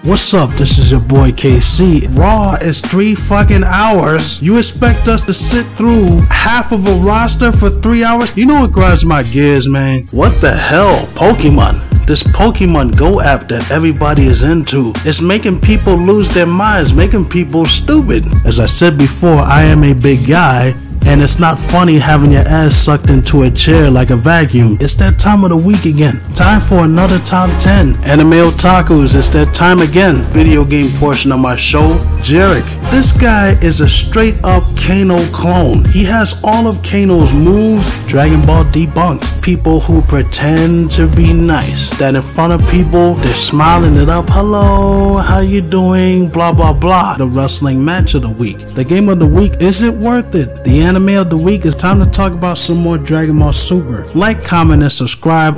What's up? This is your boy KC. Raw is 3 fucking hours. You expect us to sit through half of a roster for 3 hours? You know what grinds my gears, man? What the hell? Pokemon. This Pokemon Go app that everybody is into is making people lose their minds, making people stupid. As I said before, I am a big guy, and it's not funny having your ass sucked into a chair like a vacuum. It's that time of the week again. Time for another top 10. Anime otakus, it's that time again. Video game portion of my show. Jarek. This guy is a straight up Kano clone. He has all of Kano's moves. Dragon Ball debunked. People who pretend to be nice. That in front of people, they're smiling it up. Hello, how you doing? Blah, blah, blah. The wrestling match of the week. The game of the week, is it worth it? The anime of the week, is time to talk about some more Dragonball Super. Like, comment, and subscribe.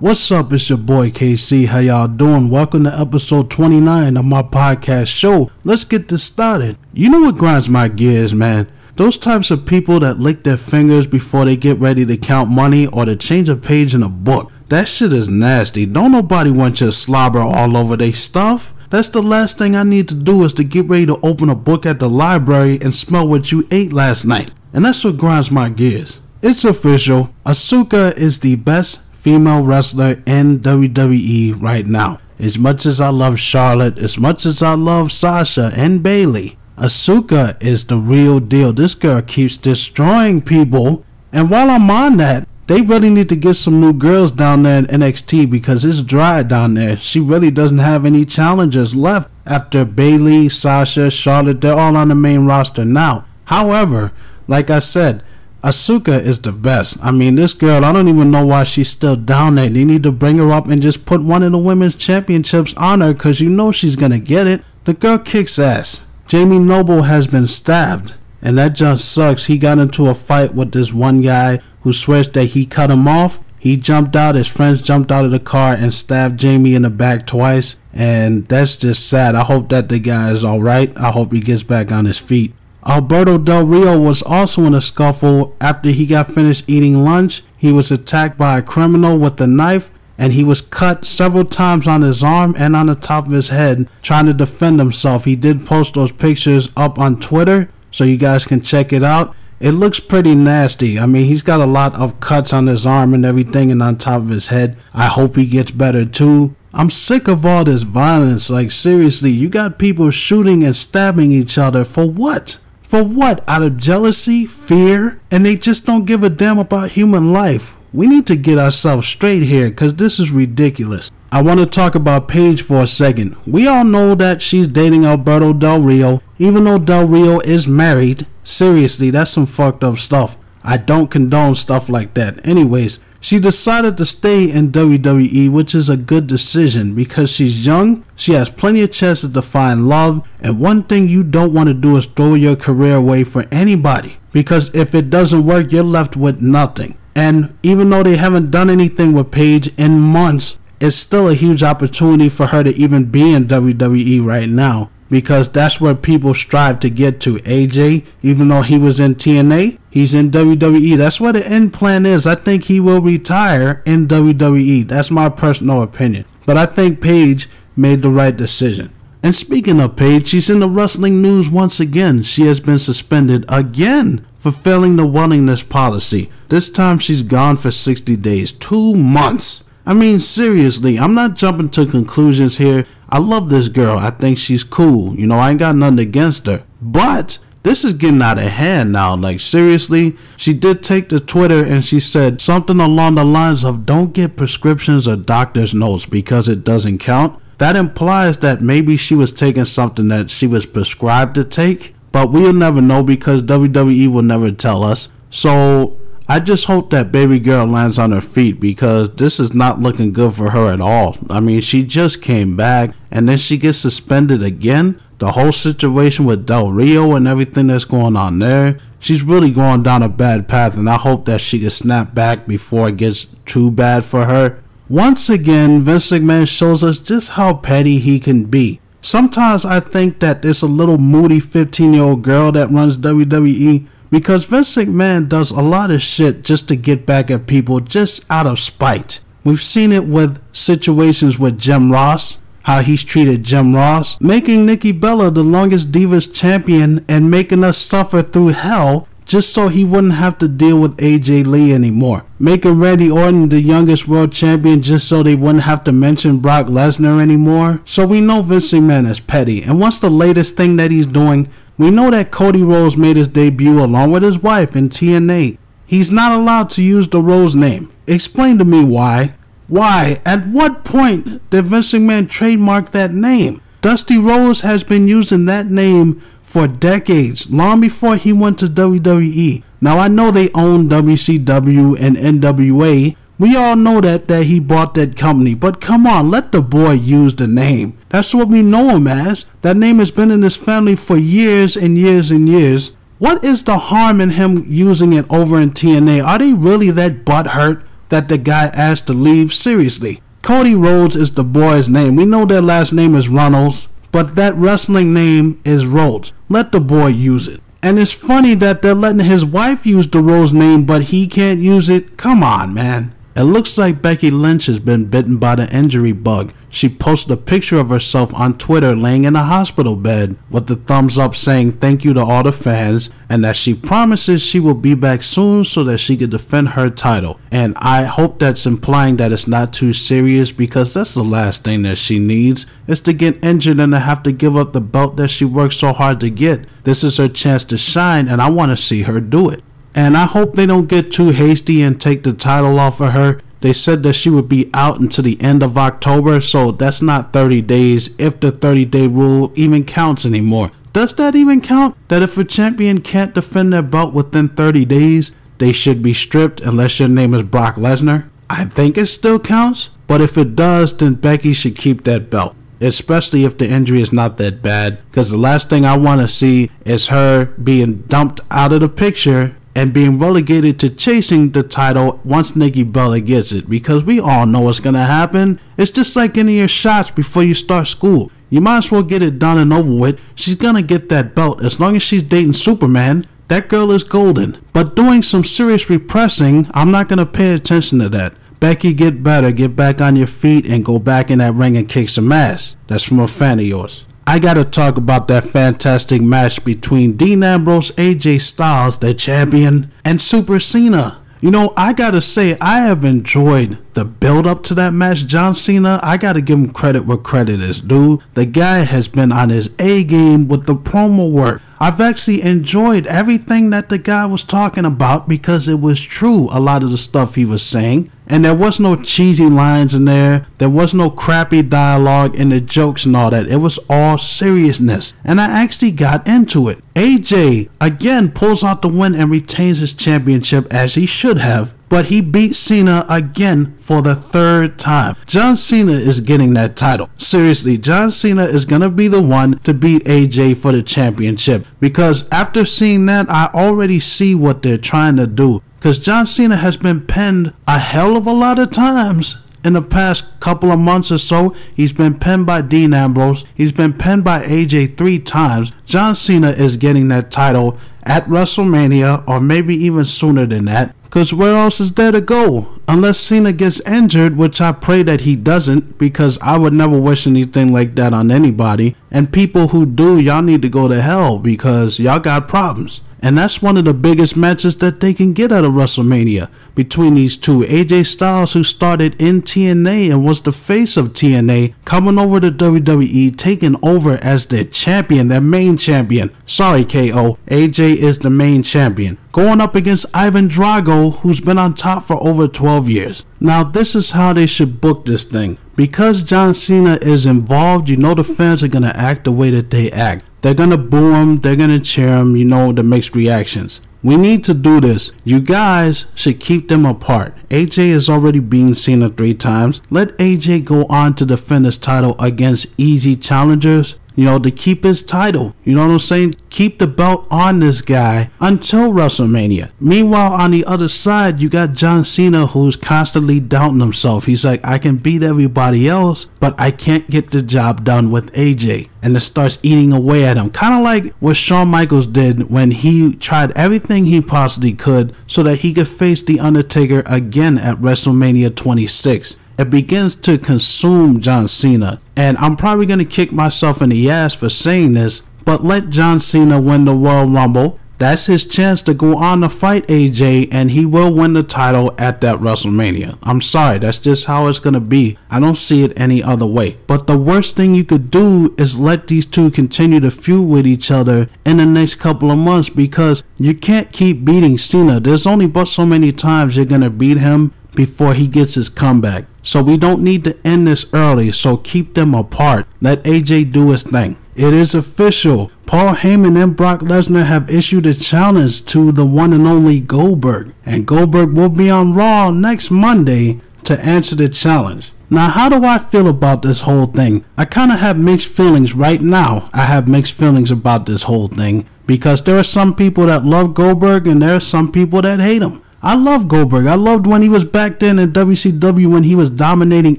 What's up? It's your boy KC. How y'all doing? Welcome to episode 29 of my podcast show. Let's get this started. You know what grinds my gears, man? Those types of people that lick their fingers before they get ready to count money or to change a page in a book. That shit is nasty. Don't nobody want your slobber all over their stuff. That's the last thing I need to do, is to get ready to open a book at the library and smell what you ate last night. And that's what grinds my gears. It's official. Asuka is the best female wrestler in WWE right now. As much as I love Charlotte, as much as I love Sasha and Bayley, Asuka is the real deal. This girl keeps destroying people. And while I'm on that, they really need to get some new girls down there in NXT, because it's dry down there. She really doesn't have any challengers left after Bayley, Sasha, Charlotte. They're all on the main roster now. However, like I said, Asuka is the best. I mean, this girl, I don't even know why she's still down there. They need to bring her up and just put one of the women's championships on her, because you know she's going to get it. The girl kicks ass. Jaime Noble has been stabbed, and that just sucks. He got into a fight with this one guy who swears that he cut him off. He jumped out, his friends jumped out of the car and stabbed Jaime in the back twice, and that's just sad. I hope that the guy is alright. I hope he gets back on his feet. Alberto Del Rio was also in a scuffle after he got finished eating lunch. He was attacked by a criminal with a knife, and he was cut several times on his arm and on the top of his head trying to defend himself. He did post those pictures up on Twitter, so you guys can check it out. It looks pretty nasty. I mean, he's got a lot of cuts on his arm and everything and on top of his head. I hope he gets better too. I'm sick of all this violence. Like, seriously, you got people shooting and stabbing each other for what? For what? Out of jealousy, fear, and they just don't give a damn about human life. We need to get ourselves straight here, because this is ridiculous. I want to talk about Paige for a second. We all know that she's dating Alberto Del Rio, even though Del Rio is married. Seriously, that's some fucked up stuff. I don't condone stuff like that. Anyways, she decided to stay in WWE, which is a good decision, because she's young, she has plenty of chances to find love, and one thing you don't want to do is throw your career away for anybody, because if it doesn't work, you're left with nothing. And even though they haven't done anything with Paige in months, it's still a huge opportunity for her to even be in WWE right now, because that's where people strive to get to. AJ, even though he was in TNA, he's in WWE. That's where the end plan is. I think he will retire in WWE. That's my personal opinion. But I think Paige made the right decision. And speaking of Paige, she's in the wrestling news once again. She has been suspended again for failing the willingness policy. This time she's gone for 60 days, 2 months. I mean, seriously, I'm not jumping to conclusions here. I love this girl. I think she's cool. You know, I ain't got nothing against her. But this is getting out of hand now. Like, seriously, she did take to Twitter and she said something along the lines of, don't get prescriptions or doctor's notes because it doesn't count. That implies that maybe she was taking something that she was prescribed to take, but we'll never know because WWE will never tell us. So I just hope that baby girl lands on her feet, because this is not looking good for her at all. I mean, she just came back and then she gets suspended again. The whole situation with Del Rio and everything that's going on there, she's really going down a bad path, and I hope that she can snap back before it gets too bad for her. Once again, Vince McMahon shows us just how petty he can be. Sometimes I think that there's a little moody 15-year-old girl that runs WWE, because Vince McMahon does a lot of shit just to get back at people just out of spite. We've seen it with situations with Jim Ross, how he's treated Jim Ross, making Nikki Bella the longest Divas champion and making us suffer through hell just so he wouldn't have to deal with AJ Lee anymore. Making Randy Orton the youngest world champion just so they wouldn't have to mention Brock Lesnar anymore. So we know Vince McMahon is petty. And what's the latest thing that he's doing? We know that Cody Rhodes made his debut along with his wife in TNA. He's not allowed to use the Rhodes name. Explain to me why. Why? At what point did Vince McMahon trademark that name? Dusty Rhodes has been using that name for decades, long before he went to WWE. Now I know they own WCW and NWA. We all know that he bought that company, but come on, let the boy use the name. That's what we know him as. That name has been in his family for years and years and years. What is the harm in him using it over in TNA? Are they really that butthurt that the guy asked to leave? Seriously. Cody Rhodes is the boy's name. We know their last name is Runnels, but that wrestling name is Rhodes. Let the boy use it. And it's funny that they're letting his wife use the Rhodes name, but he can't use it. Come on, man. It looks like Becky Lynch has been bitten by the injury bug. She posted a picture of herself on Twitter laying in a hospital bed with the thumbs up saying thank you to all the fans and that she promises she will be back soon so that she can defend her title. And I hope that's implying that it's not too serious, because that's the last thing that she needs, is to get injured and to have to give up the belt that she worked so hard to get. This is her chance to shine, and I want to see her do it. And I hope they don't get too hasty and take the title off of her. They said that she would be out until the end of October, so that's not 30 days if the 30-day rule even counts anymore. Does that even count? That if a champion can't defend their belt within 30 days, they should be stripped unless your name is Brock Lesnar? I think it still counts, but if it does, then Becky should keep that belt. Especially if the injury is not that bad, because the last thing I want to see is her being dumped out of the picture and being relegated to chasing the title once Nikki Bella gets it, because we all know what's going to happen. It's just like any of your shots before you start school. You might as well get it done and over with. She's going to get that belt. As long as she's dating Superman, that girl is golden. But doing some serious repressing, I'm not going to pay attention to that. Becky, get better, get back on your feet and go back in that ring and kick some ass. That's from a fan of yours. I gotta talk about that fantastic match between Dean Ambrose, AJ Styles, the champion, and Super Cena. You know, I gotta say, I have enjoyed the build up to that match. John Cena, I gotta give him credit where credit is due. The guy has been on his A game with the promo work. I've actually enjoyed everything that the guy was talking about because it was true, a lot of the stuff he was saying. And there was no cheesy lines in there. There was no crappy dialogue and the jokes and all that. It was all seriousness. And I actually got into it. AJ, again, pulls out the win and retains his championship as he should have. But he beat Cena again for the third time. John Cena is getting that title. Seriously, John Cena is going to be the one to beat AJ for the championship. Because after seeing that, I already see what they're trying to do. Because John Cena has been pinned a hell of a lot of times in the past couple of months or so. He's been pinned by Dean Ambrose. He's been pinned by AJ 3 times. John Cena is getting that title at WrestleMania, or maybe even sooner than that. Because where else is there to go? Unless Cena gets injured, which I pray that he doesn't, because I would never wish anything like that on anybody. And people who do, y'all need to go to hell because y'all got problems. And that's one of the biggest matches that they can get out of WrestleMania between these two. AJ Styles, who started in TNA and was the face of TNA, coming over to WWE, taking over as their champion, their main champion. Sorry, KO. AJ is the main champion. Going up against Ivan Drago, who's been on top for over 12 years. Now, this is how they should book this thing. Because John Cena is involved, you know the fans are going to act the way that they act. They're going to boo him, they're going to cheer him, you know, the mixed reactions. We need to do this. You guys should keep them apart. AJ has already beaten Cena 3 times. Let AJ go on to defend his title against easy challengers, you know, to keep his title. You know what I'm saying? Keep the belt on this guy until WrestleMania. Meanwhile, on the other side, you got John Cena, who's constantly doubting himself. He's like, I can beat everybody else, but I can't get the job done with AJ. And it starts eating away at him. Kind of like what Shawn Michaels did when he tried everything he possibly could so that he could face The Undertaker again at WrestleMania 26. it begins to consume John Cena. And I'm probably going to kick myself in the ass for saying this, but let John Cena win the Royal Rumble. That's his chance to go on to fight AJ, and he will win the title at that WrestleMania. I'm sorry, that's just how it's going to be. I don't see it any other way. But the worst thing you could do is let these two continue to feud with each other in the next couple of months, because you can't keep beating Cena. There's only but so many times you're going to beat him before he gets his comeback. So we don't need to end this early, so keep them apart. Let AJ do his thing. It is official. Paul Heyman and Brock Lesnar have issued a challenge to the one and only Goldberg. And Goldberg will be on Raw next Monday to answer the challenge. Now, how do I feel about this whole thing? I kind of have mixed feelings right now. I have mixed feelings about this whole thing, because there are some people that love Goldberg and there are some people that hate him. I love Goldberg. I loved when he was back then in WCW, when he was dominating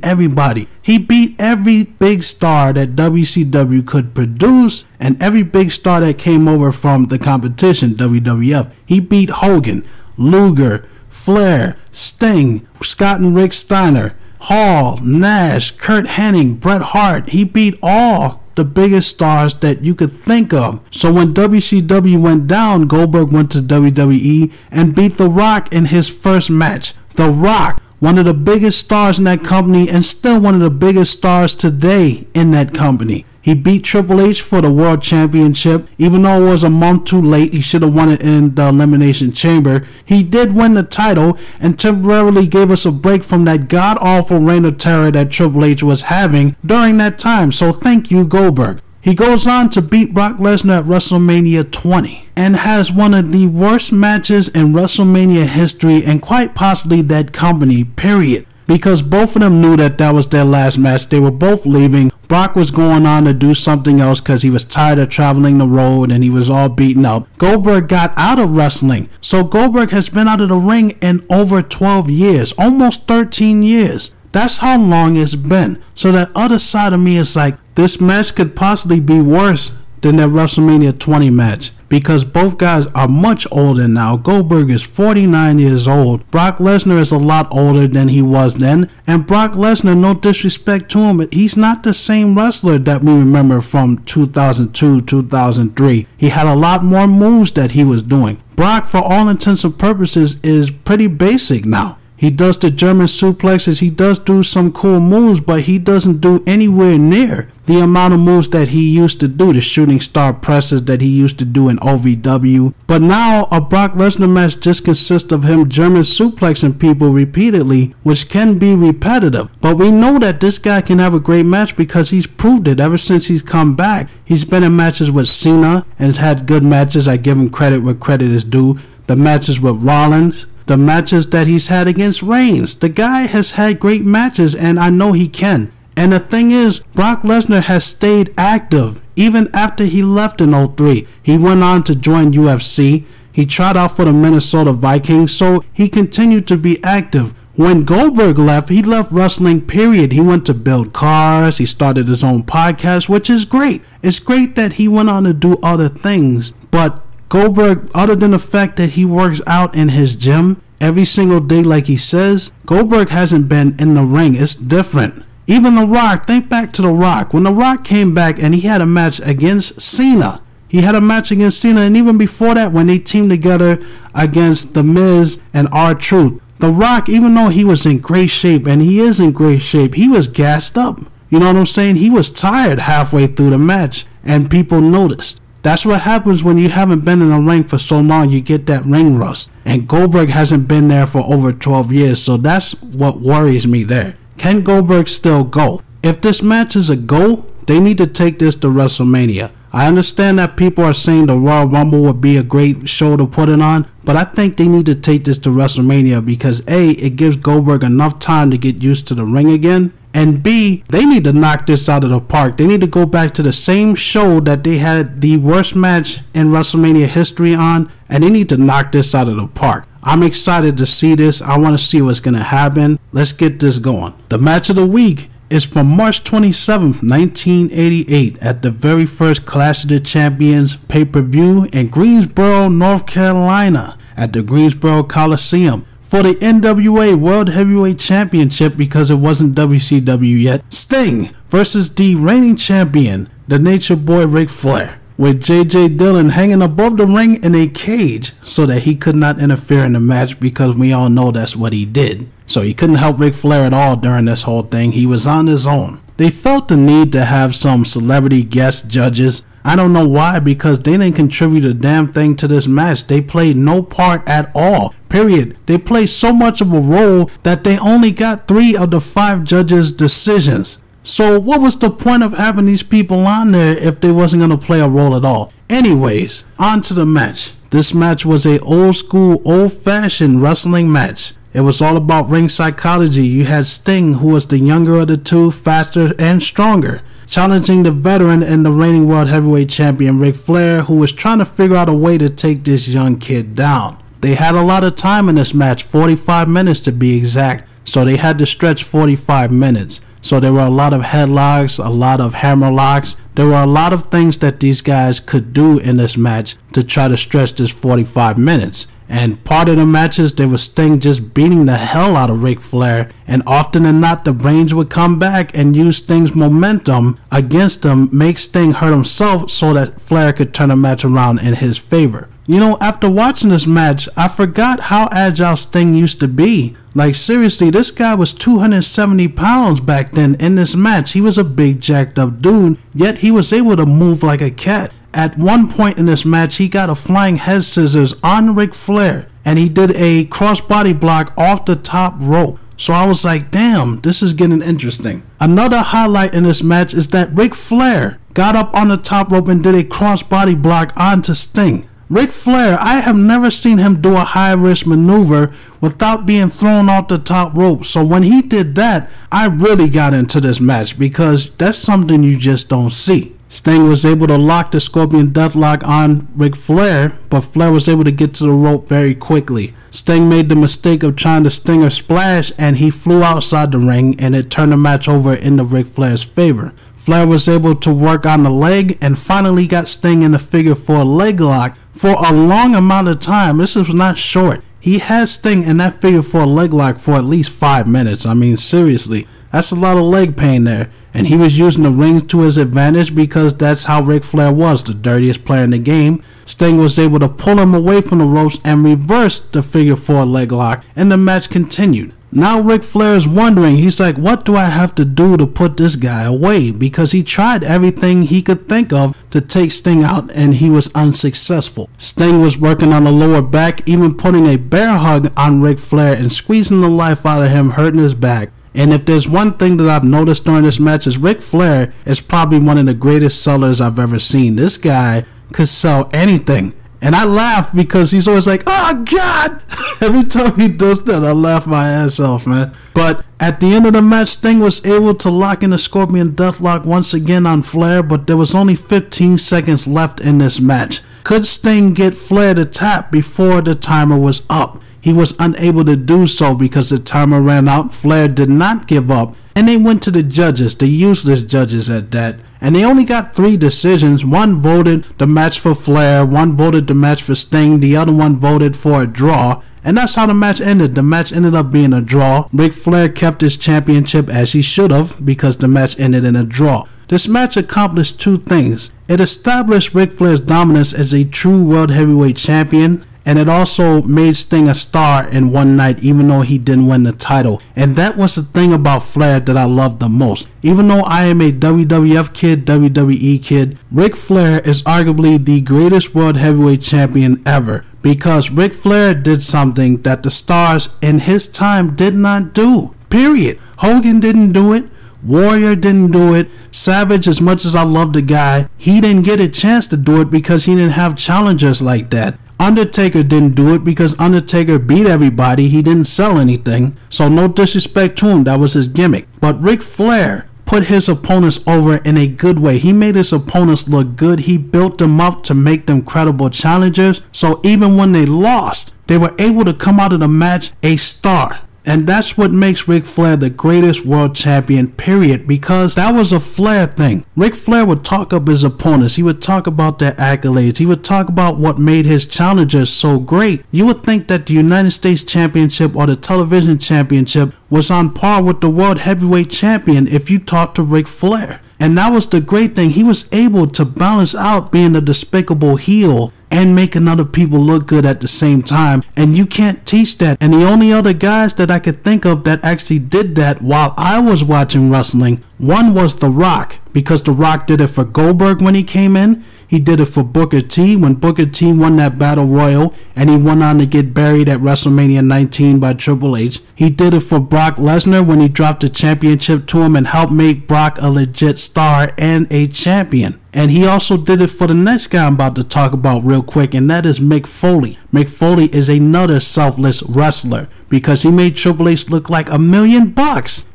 everybody. He beat every big star that WCW could produce and every big star that came over from the competition, WWF. He beat Hogan, Luger, Flair, Sting, Scott and Rick Steiner, Hall, Nash, Kurt Hennig, Bret Hart. He beat all the biggest stars that you could think of. So when WCW went down, Goldberg went to WWE and beat The Rock in his first match. The Rock, one of the biggest stars in that company and still one of the biggest stars today in that company. He beat Triple H for the World Championship. Even though it was a month too late, he should have won it in the Elimination Chamber. He did win the title and temporarily gave us a break from that god-awful reign of terror that Triple H was having during that time. So thank you, Goldberg. He goes on to beat Brock Lesnar at WrestleMania 20 and has one of the worst matches in WrestleMania history and quite possibly that company, period. Because both of them knew that that was their last match. They were both leaving. Brock was going on to do something else because he was tired of traveling the road and he was all beaten up. Goldberg got out of wrestling. So Goldberg has been out of the ring in over 12 years, almost 13 years. That's how long it's been. So that other side of me is like, this match could possibly be worse than that WrestleMania 20 match, because both guys are much older now. Goldberg is 49 years old. Brock Lesnar is a lot older than he was then. And Brock Lesnar, no disrespect to him, but he's not the same wrestler that we remember from 2002, 2003. He had a lot more moves that he was doing. Brock, for all intents and purposes, is pretty basic now. He does the German suplexes, he does do some cool moves, but he doesn't do anywhere near the amount of moves that he used to do, the shooting star presses that he used to do in OVW. But now a Brock Lesnar match just consists of him German suplexing people repeatedly, which can be repetitive. But we know that this guy can have a great match because he's proved it ever since he's come back. He's been in matches with Cena and has had good matches. I give him credit where credit is due. The matches with Rollins, the matches that he's had against Reigns. The guy has had great matches, and I know he can. And the thing is, Brock Lesnar has stayed active even after he left in 03. He went on to join UFC. He tried out for the Minnesota Vikings, so he continued to be active. When Goldberg left, he left wrestling, period. He went to build cars. He started his own podcast, which is great. It's great that he went on to do other things, but Goldberg, other than the fact that he works out in his gym every single day like he says, Goldberg hasn't been in the ring. It's different. Even The Rock, think back to The Rock. When The Rock came back and he had a match against Cena. He had a match against Cena, and even before that when they teamed together against The Miz and R-Truth. The Rock, even though he was in great shape, and he is in great shape, he was gassed up. You know what I'm saying? He was tired halfway through the match, and people noticed. That's what happens when you haven't been in a ring for so long. You get that ring rust. And Goldberg hasn't been there for over 12 years. So that's what worries me there. Can Goldberg still go? If this match is a go, they need to take this to WrestleMania. I understand that people are saying the Royal Rumble would be a great show to put it on, but I think they need to take this to WrestleMania because A, it gives Goldberg enough time to get used to the ring again, and B, they need to knock this out of the park. They need to go back to the same show that they had the worst match in WrestleMania history on, and they need to knock this out of the park. I'm excited to see this. I want to see what's going to happen. Let's get this going. The match of the week is from March 27th, 1988 at the very first Clash of the Champions pay-per-view in Greensboro, North Carolina at the Greensboro Coliseum. For the NWA World Heavyweight Championship, because it wasn't WCW yet, Sting versus the reigning champion, the Nature Boy Ric Flair, with JJ Dillon hanging above the ring in a cage so that he could not interfere in the match, because we all know that's what he did. So he couldn't help Ric Flair at all during this whole thing. He was on his own. They felt the need to have some celebrity guest judges. I don't know why, because they didn't contribute a damn thing to this match. They played no part at all. Period. They played so much of a role that they only got 3 of the 5 judges' decisions. So what was the point of having these people on there if they wasn't going to play a role at all? Anyways, on to the match. This match was a old school, old-fashioned wrestling match. It was all about ring psychology. You had Sting, who was the younger of the two, faster and stronger, challenging the veteran and the reigning world heavyweight champion Ric Flair, who was trying to figure out a way to take this young kid down. They had a lot of time in this match, 45 minutes to be exact, so they had to stretch 45 minutes. So there were a lot of headlocks, a lot of hammerlocks. There were a lot of things that these guys could do in this match to try to stretch this 45 minutes. And part of the matches, there was Sting just beating the hell out of Ric Flair, and often than not, the brains would come back and use Sting's momentum against him, make Sting hurt himself so that Flair could turn the match around in his favor. You know, after watching this match, I forgot how agile Sting used to be. Like, seriously, this guy was 270 pounds back then in this match. He was a big jacked up dude, yet he was able to move like a cat. At one point in this match, he got a flying head scissors on Ric Flair, and he did a crossbody block off the top rope. So I was like, damn, this is getting interesting. Another highlight in this match is that Ric Flair got up on the top rope and did a crossbody block onto Sting. Ric Flair, I have never seen him do a high-risk maneuver without being thrown off the top rope. So when he did that, I really got into this match, because that's something you just don't see. Sting was able to lock the Scorpion Deathlock on Ric Flair, but Flair was able to get to the rope very quickly. Sting made the mistake of trying to Stinger Splash, and he flew outside the ring, and it turned the match over into Ric Flair's favor. Flair was able to work on the leg and finally got Sting in the figure 4 leg lock for a long amount of time. This was not short. He had Sting in that figure 4 leg lock for at least 5 minutes. I mean, seriously, that's a lot of leg pain there. And he was using the rings to his advantage, because that's how Ric Flair was, the dirtiest player in the game. Sting was able to pull him away from the ropes and reverse the figure 4 leg lock, and the match continued. Now Ric Flair is wondering, he's like, what do I have to do to put this guy away? Because he tried everything he could think of to take Sting out, and he was unsuccessful. Sting was working on the lower back, even putting a bear hug on Ric Flair and squeezing the life out of him, hurting his back. And if there's one thing that I've noticed during this match, is Ric Flair is probably one of the greatest sellers I've ever seen. This guy could sell anything. And I laugh because he's always like, oh God! Every time he does that, I laugh my ass off, man. But at the end of the match, Sting was able to lock in the Scorpion Deathlock once again on Flair, but there was only 15 seconds left in this match. Could Sting get Flair to tap before the timer was up? He was unable to do so because the timer ran out. Flair did not give up, and they went to the judges, the useless judges at that. And they only got 3 decisions. One voted the match for Flair, one voted the match for Sting, the other one voted for a draw. And that's how the match ended. The match ended up being a draw. Ric Flair kept his championship, as he should have, because the match ended in a draw. This match accomplished 2 things. It established Ric Flair's dominance as a true World Heavyweight Champion, and it also made Sting a star in one night, even though he didn't win the title. And that was the thing about Flair that I loved the most. Even though I am a WWF kid, WWE kid, Ric Flair is arguably the greatest World Heavyweight Champion ever, because Ric Flair did something that the stars in his time did not do. Period. Hogan didn't do it. Warrior didn't do it. Savage, as much as I love the guy, he didn't get a chance to do it because he didn't have challengers like that. Undertaker didn't do it because Undertaker beat everybody. He didn't sell anything. So no disrespect to him, that was his gimmick. But Ric Flair put his opponents over in a good way. He made his opponents look good. He built them up to make them credible challengers. So even when they lost, they were able to come out of the match a star. And that's what makes Ric Flair the greatest world champion, period, because that was a Flair thing. Ric Flair would talk up his opponents. He would talk about their accolades. He would talk about what made his challengers so great. You would think that the United States Championship or the television championship was on par with the World Heavyweight Champion if you talked to Ric Flair. And that was the great thing. He was able to balance out being a despicable heel and making other people look good at the same time. And you can't teach that. And the only other guys that I could think of that actually did that while I was watching wrestling, one was The Rock, because The Rock did it for Goldberg when he came in. He did it for Booker T when Booker T won that Battle Royal and he went on to get buried at WrestleMania 19 by Triple H. He did it for Brock Lesnar when he dropped the championship to him and helped make Brock a legit star and a champion. And he also did it for the next guy I'm about to talk about real quick, and that is Mick Foley. Mick Foley is another selfless wrestler because he made Triple H look like $1 million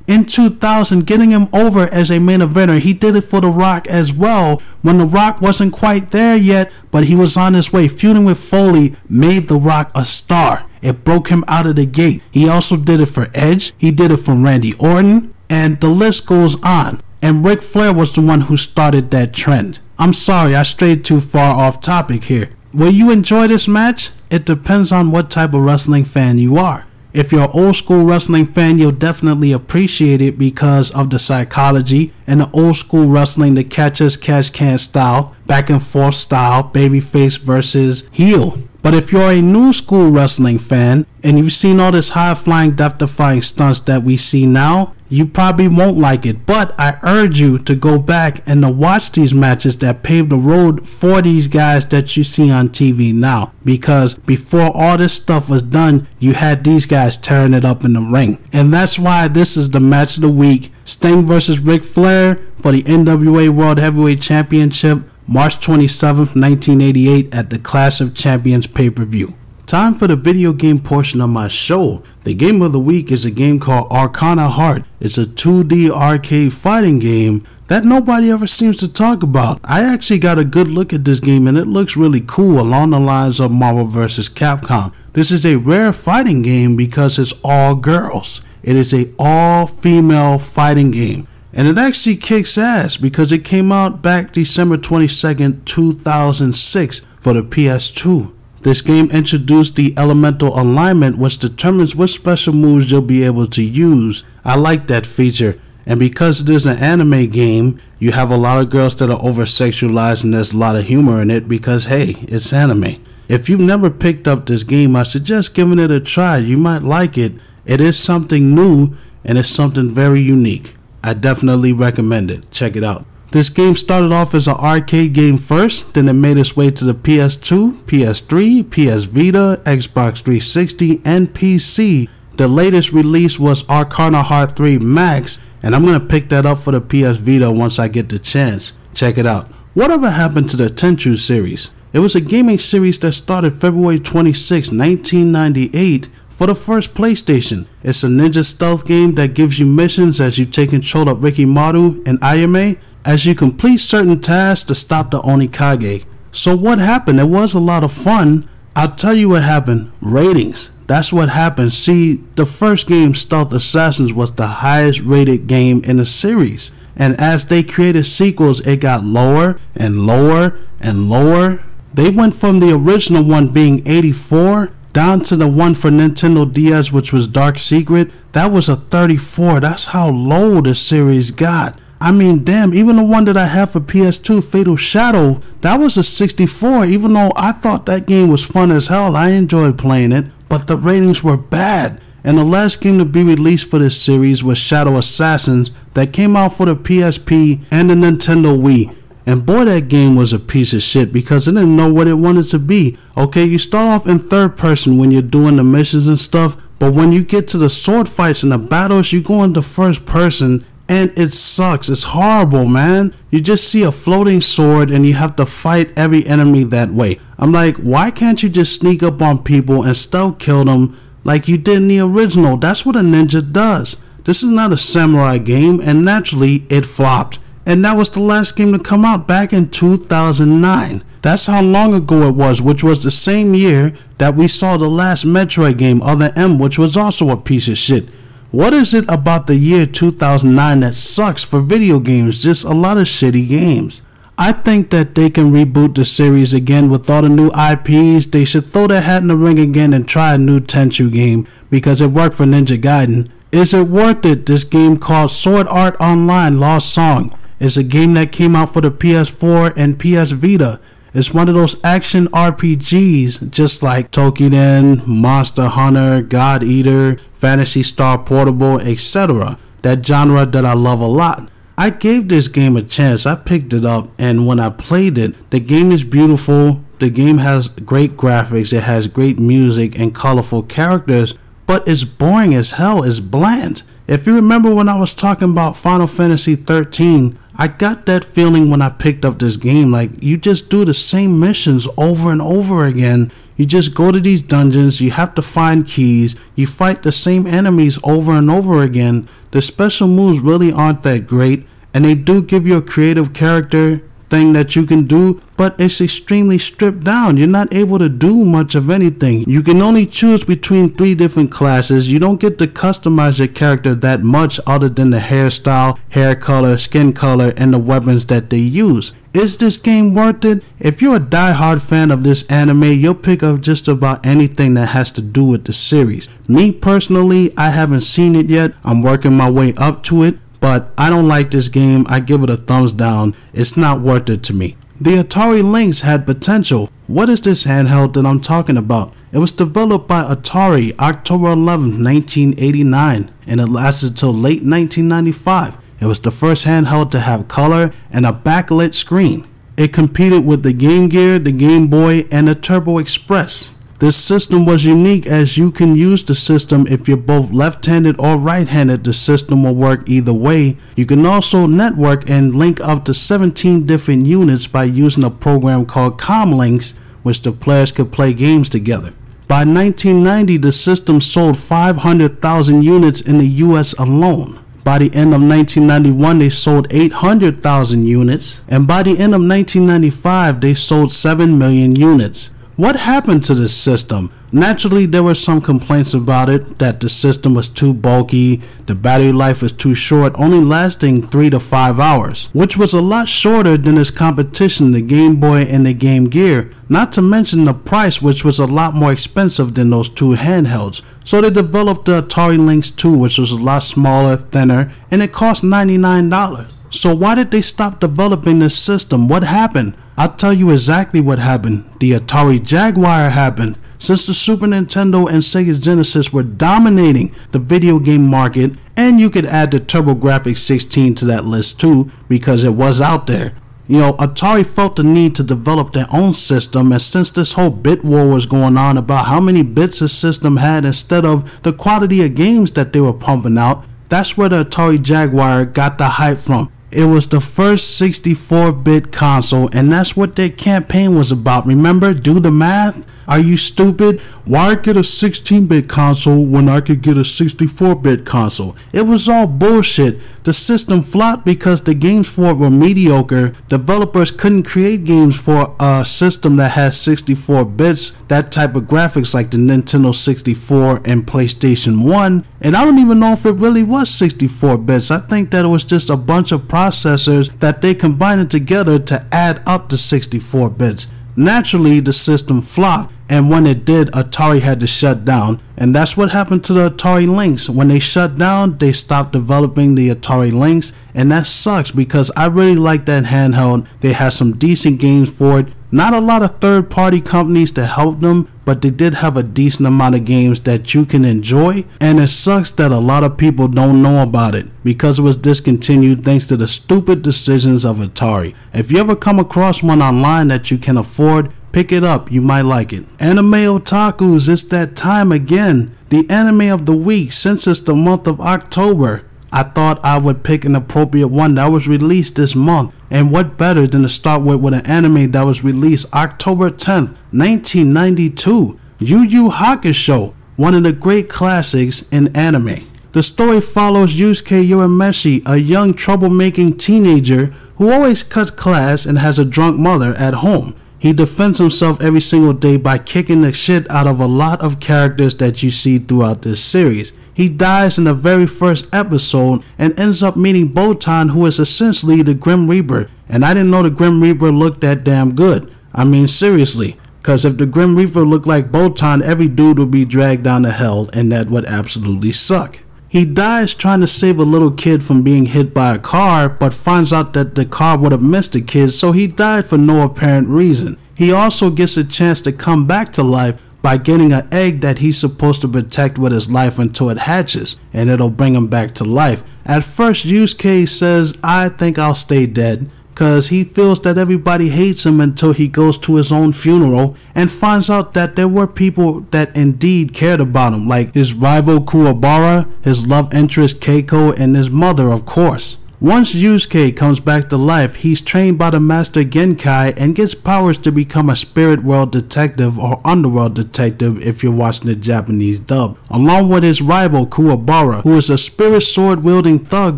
in 2000, getting him over as a main eventer. He did it for The Rock as well when The Rock wasn't quite there yet, but he was on his way. Feuding with Foley made The Rock a star. It broke him out of the gate. He also did it for Edge. He did it for Randy Orton, and the list goes on. And Ric Flair was the one who started that trend. I'm sorry, I strayed too far off topic here. Will you enjoy this match? It depends on what type of wrestling fan you are. If you're an old school wrestling fan, you'll definitely appreciate it because of the psychology and the old school wrestling, the catch as catch can style, back and forth style, babyface versus heel. But if you're a new school wrestling fan and you've seen all this high flying, death defying stunts that we see now, you probably won't like it. But I urge you to go back and to watch these matches that paved the road for these guys that you see on TV now. Because before all this stuff was done, you had these guys tearing it up in the ring. And that's why this is the match of the week. Sting versus Ric Flair for the NWA World Heavyweight Championship, March 27th, 1988 at the Clash of Champions pay-per-view. Time for the video game portion of my show. The game of the week is a game called Arcana Heart. It's a 2D arcade fighting game that nobody ever seems to talk about. I actually got a good look at this game and it looks really cool along the lines of Marvel vs. Capcom. This is a rare fighting game because it's all girls. It is a all-female fighting game. And it actually kicks ass because it came out back December 22nd, 2006 for the PS2. This game introduced the elemental alignment, which determines which special moves you'll be able to use. I like that feature. And because it is an anime game, you have a lot of girls that are over-sexualized and there's a lot of humor in it because, hey, it's anime. If you've never picked up this game, I suggest giving it a try. You might like it. It is something new and it's something very unique. I definitely recommend it. Check it out. This game started off as an arcade game first, then it made its way to the PS2, PS3, PS Vita, Xbox 360, and PC. The latest release was Arcana Heart 3 Max, and I'm going to pick that up for the PS Vita once I get the chance. Check it out. Whatever happened to the Tenchu series? It was a gaming series that started February 26, 1998 for the first PlayStation. It's a ninja stealth game that gives you missions as you take control of Rikimaru and Ayame as you complete certain tasks to stop the Onikage. So what happened? It was a lot of fun. I'll tell you what happened. Ratings. That's what happened. See, the first game, Stealth Assassins, was the highest rated game in the series. And as they created sequels, it got lower and lower and lower. They went from the original one being 84 down to the one for Nintendo DS, which was Dark Secret. That was a 34. That's how low the series got. I mean, damn, even the one that I have for PS2, Fatal Shadow, that was a 64. Even though I thought that game was fun as hell, I enjoyed playing it, but the ratings were bad. And the last game to be released for this series was Shadow Assassins that came out for the PSP and the Nintendo Wii. And boy, that game was a piece of shit because it didn't know what it wanted to be. Okay, you start off in third person when you're doing the missions and stuff, but when you get to the sword fights and the battles, you go into first person. And it sucks. It's horrible, man. You just see a floating sword and you have to fight every enemy that way. I'm like, why can't you just sneak up on people and stealth kill them like you did in the original? That's what a ninja does. This is not a samurai game, and naturally it flopped. And that was the last game to come out back in 2009. That's how long ago it was, which was the same year that we saw the last Metroid game, Other M, which was also a piece of shit. What is it about the year 2009 that sucks for video games? Just a lot of shitty games. I think that they can reboot the series again with all the new IPs. They should throw their hat in the ring again and try a new Tenchu game because it worked for Ninja Gaiden. Is it worth it? This game called Sword Art Online Lost Song is a game that came out for the PS4 and PS Vita. It's one of those action RPGs just like Tokiden, Monster Hunter, God Eater, Phantasy Star Portable, etc. That genre that I love a lot. I gave this game a chance. I picked it up, and when I played it, the game is beautiful. The game has great graphics. It has great music and colorful characters, but it's boring as hell. It's bland. If you remember when I was talking about Final Fantasy 13, I got that feeling when I picked up this game. Like, you just do the same missions over and over again. You just go to these dungeons, you have to find keys, you fight the same enemies over and over again. The special moves really aren't that great, and they do give you a creative character thing that you can do, but it's extremely stripped down. You're not able to do much of anything. You can only choose between 3 different classes. You don't get to customize your character that much other than the hairstyle, hair color, skin color, and the weapons that they use. Is this game worth it? If you're a die-hard fan of this anime, you'll pick up just about anything that has to do with the series. Me personally, I haven't seen it yet. I'm working my way up to it, but I don't like this game. I give it a thumbs down. It's not worth it to me. The Atari Lynx had potential. What is this handheld that I'm talking about? It was developed by Atari October 11, 1989, and it lasted till late 1995. It was the first handheld to have color and a backlit screen. It competed with the Game Gear, the Game Boy, and the Turbo Express. This system was unique as you can use the system if you're both left-handed or right-handed. The system will work either way. You can also network and link up to 17 different units by using a program called Comlinks, which the players could play games together. By 1990, the system sold 500,000 units in the US alone. By the end of 1991, they sold 800,000 units, and by the end of 1995, they sold 7 million units. What happened to this system? Naturally, there were some complaints about it, that the system was too bulky, the battery life was too short, only lasting 3 to 5 hours, which was a lot shorter than its competition, the Game Boy and the Game Gear, not to mention the price, which was a lot more expensive than those two handhelds. So they developed the Atari Lynx 2, which was a lot smaller, thinner, and it cost $99. So why did they stop developing this system? What happened? I'll tell you exactly what happened. The Atari Jaguar happened. Since the Super Nintendo and Sega Genesis were dominating the video game market, and you could add the TurboGrafx 16 to that list too, because it was out there. You know, Atari felt the need to develop their own system, and since this whole bit war was going on about how many bits a system had instead of the quality of games that they were pumping out, that's where the Atari Jaguar got the hype from. It was the first 64-bit console, and that's what their campaign was about. Remember? Do the math. Are you stupid? Why get a 16-bit console when I could get a 64-bit console? It was all bullshit. The system flopped because the games for it were mediocre. Developers couldn't create games for a system that has 64 bits, that type of graphics like the Nintendo 64 and PlayStation 1. And I don't even know if it really was 64 bits. I think that it was just a bunch of processors that they combined together to add up to 64 bits. Naturally, the system flopped, and when it did, Atari had to shut down, and that's what happened to the Atari Lynx. When they shut down, they stopped developing the Atari Lynx, and that sucks because I really like that handheld. They had some decent games for it. Not a lot of third-party companies to help them, but they did have a decent amount of games that you can enjoy, and it sucks that a lot of people don't know about it because it was discontinued thanks to the stupid decisions of Atari. If you ever come across one online that you can afford, pick it up, you might like it. Anime otakus, it's that time again. The anime of the week, since it's the month of October. I thought I would pick an appropriate one that was released this month. And what better than to start with an anime that was released October 10th, 1992. Yu Yu Hakusho, one of the great classics in anime. The story follows Yusuke Urameshi, a young troublemaking teenager who always cuts class and has a drunk mother at home. He defends himself every single day by kicking the shit out of a lot of characters that you see throughout this series. He dies in the very first episode and ends up meeting Botan, who is essentially the Grim Reaper. And I didn't know the Grim Reaper looked that damn good. I mean, seriously. Cause if the Grim Reaper looked like Botan, every dude would be dragged down to hell, and that would absolutely suck. He dies trying to save a little kid from being hit by a car, but finds out that the car would have missed the kid, so he died for no apparent reason. He also gets a chance to come back to life by getting an egg that he's supposed to protect with his life until it hatches, and it'll bring him back to life. At first, Yusuke says, I think I'll stay dead, cause he feels that everybody hates him until he goes to his own funeral and finds out that there were people that indeed cared about him, like his rival Kuwabara, his love interest Keiko, and his mother, of course. Once Yusuke comes back to life, he's trained by the Master Genkai and gets powers to become a spirit world detective or underworld detective if you're watching the Japanese dub, along with his rival Kuwabara, who is a spirit sword wielding thug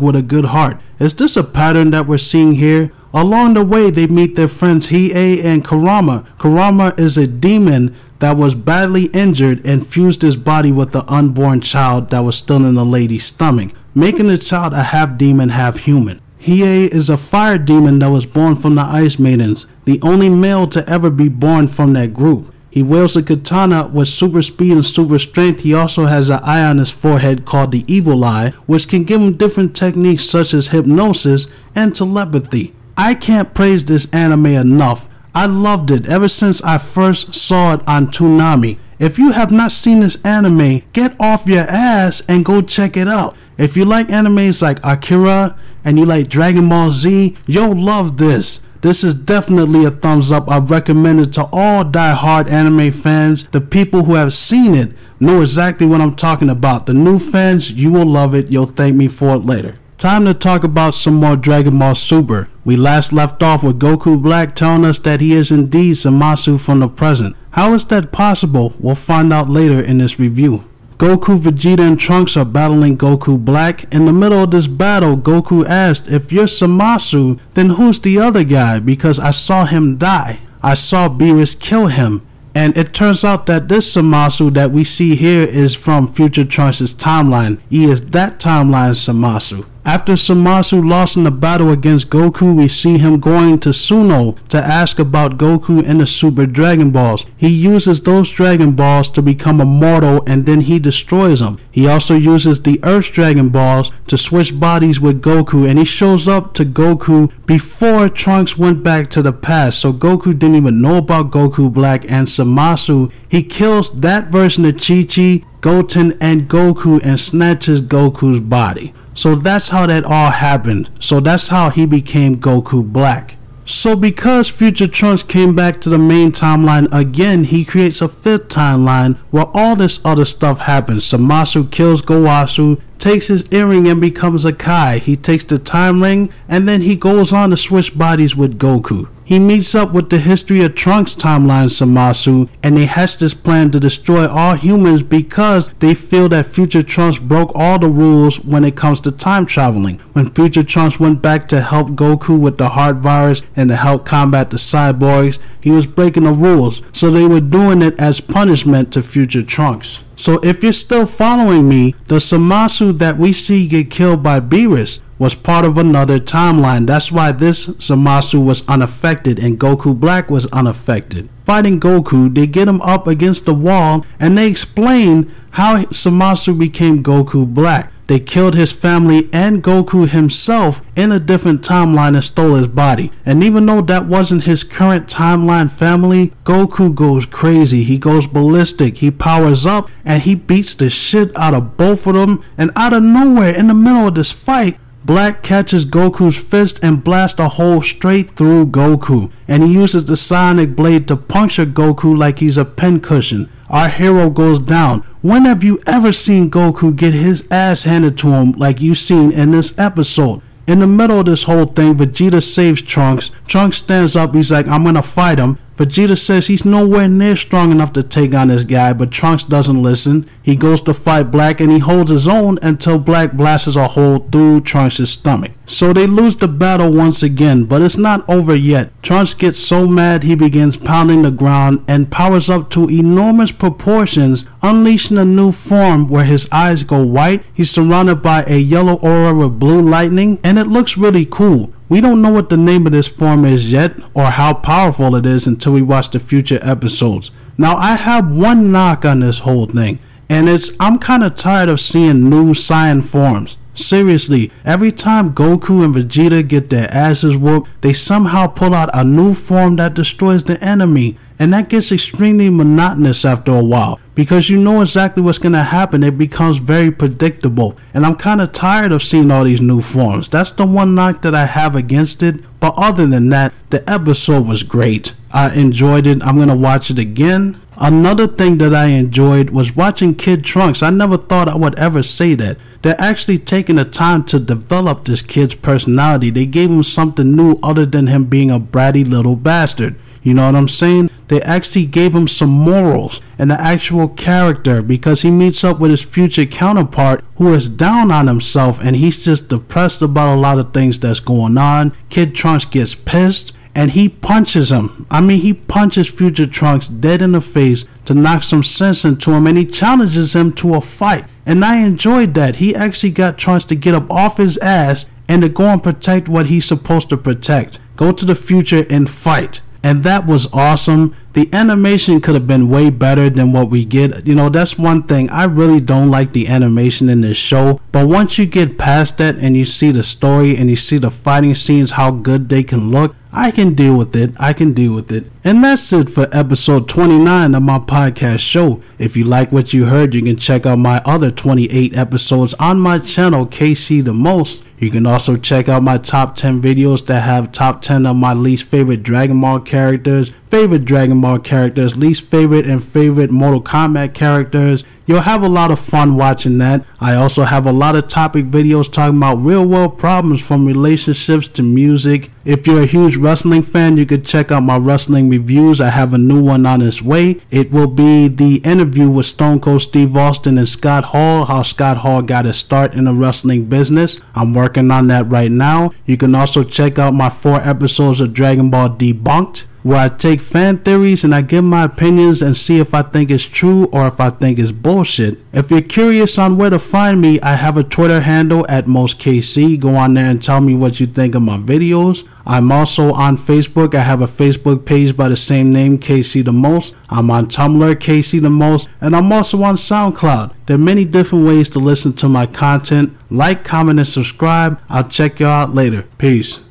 with a good heart. Is this a pattern that we're seeing here? Along the way, they meet their friends Hiei and Kurama. Kurama is a demon that was badly injured and fused his body with the unborn child that was still in the lady's stomach, making the child a half demon, half human. Hiei is a fire demon that was born from the Ice Maidens, the only male to ever be born from that group. He wields a katana with super speed and super strength. He also has an eye on his forehead called the Evil Eye, which can give him different techniques such as hypnosis and telepathy. I can't praise this anime enough. I loved it ever since I first saw it on Toonami. If you have not seen this anime, get off your ass and go check it out. If you like animes like Akira and you like Dragon Ball Z, you'll love this. This is definitely a thumbs up. I recommend it to all die-hard anime fans. The people who have seen it know exactly what I'm talking about. The new fans, you will love it. You'll thank me for it later. Time to talk about some more Dragon Ball Super. We last left off with Goku Black telling us that he is indeed Zamasu from the present. How is that possible? We'll find out later in this review. Goku, Vegeta, and Trunks are battling Goku Black. In the middle of this battle, Goku asked, if you're Zamasu, then who's the other guy? Because I saw him die. I saw Beerus kill him. And it turns out that this Zamasu that we see here is from Future Trunks' timeline. He is that timeline's Zamasu. After Zamasu lost in the battle against Goku, we see him going to Suno to ask about Goku and the Super Dragon Balls. He uses those Dragon Balls to become immortal and then he destroys them. He also uses the Earth's Dragon Balls to switch bodies with Goku, and he shows up to Goku before Trunks went back to the past. So Goku didn't even know about Goku Black and Zamasu. He kills that version of Chi-Chi, Goten, and Goku and snatches Goku's body. So that's how that all happened. So that's how he became Goku Black. So because Future Trunks came back to the main timeline again, he creates a fifth timeline where all this other stuff happens. Zamasu kills Gowasu, takes his earring and becomes a Kai. He takes the time ring and then he goes on to switch bodies with Goku. He meets up with the History of Trunks timeline Zamasu, and they hatch this plan to destroy all humans because they feel that Future Trunks broke all the rules when it comes to time traveling. When Future Trunks went back to help Goku with the heart virus and to help combat the cyborgs, he was breaking the rules, so they were doing it as punishment to Future Trunks. So if you're still following me, the Zamasu that we see get killed by Beerus was part of another timeline. That's why this Zamasu was unaffected and Goku Black was unaffected. Fighting Goku, they get him up against the wall and they explain how Zamasu became Goku Black. They killed his family and Goku himself in a different timeline and stole his body. And even though that wasn't his current timeline family, Goku goes crazy. He goes ballistic. He powers up and he beats the shit out of both of them. And out of nowhere, in the middle of this fight, Black catches Goku's fist and blasts a hole straight through Goku. And he uses the Sonic Blade to puncture Goku like he's a pincushion. Our hero goes down. When have you ever seen Goku get his ass handed to him like you seen in this episode? In the middle of this whole thing, Vegeta saves Trunks. Trunks stands up, he's like, I'm gonna fight him. Vegeta says he's nowhere near strong enough to take on this guy, but Trunks doesn't listen. He goes to fight Black and he holds his own until Black blasts a hole through Trunks' stomach. So they lose the battle once again, but it's not over yet. Trunks gets so mad he begins pounding the ground and powers up to enormous proportions, unleashing a new form where his eyes go white. He's surrounded by a yellow aura with blue lightning, and it looks really cool. We don't know what the name of this form is yet or how powerful it is until we watch the future episodes. Now I have one knock on this whole thing, and I'm kind of tired of seeing new Saiyan forms. Seriously, every time Goku and Vegeta get their asses whooped, they somehow pull out a new form that destroys the enemy, and that gets extremely monotonous after a while, because you know exactly what's going to happen. It becomes very predictable, and I'm kind of tired of seeing all these new forms. That's the one knock that I have against it, but other than that, the episode was great. I enjoyed it. I'm going to watch it again. Another thing that I enjoyed was watching Kid Trunks. I never thought I would ever say that. They're actually taking the time to develop this kid's personality. They gave him something new other than him being a bratty little bastard. You know what I'm saying? They actually gave him some morals and an actual character, because he meets up with his future counterpart who is down on himself and he's just depressed about a lot of things that's going on. Kid Trunks gets pissed and he punches him. He punches future Trunks dead in the face to knock some sense into him, and he challenges him to a fight. And I enjoyed that. He actually got Trunks to get up off his ass and to go and protect what he's supposed to protect. Go to the future and fight. And that was awesome. The animation could have been way better than what we get. You know, that's one thing. I really don't like the animation in this show. But once you get past that and you see the story and you see the fighting scenes, how good they can look, I can deal with it. I can deal with it. And that's it for episode 29 of my podcast show. If you like what you heard, you can check out my other 28 episodes on my channel, KC The Most. You can also check out my top 10 videos that have top 10 of my least favorite Dragon Ball characters, favorite Dragon Ball characters, least favorite and favorite Mortal Kombat characters. You'll have a lot of fun watching that. I also have a lot of topic videos talking about real world problems, from relationships to music. If you're a huge wrestling fan, you could check out my wrestling reviews. I have a new one on its way. It will be the interview with Stone Cold Steve Austin and Scott Hall, how Scott Hall got his start in the wrestling business. I'm working on that right now. You can also check out my 4 episodes of Dragon Ball Debunked, where I take fan theories and I give my opinions and see if I think it's true or if I think it's bullshit. If you're curious on where to find me, I have a Twitter handle at MostKC. Go on there and tell me what you think of my videos. I'm also on Facebook. I have a Facebook page by the same name, KC The Most. I'm on Tumblr, KC The Most, and I'm also on SoundCloud. There are many different ways to listen to my content. Like, comment, and subscribe. I'll check you out later. Peace.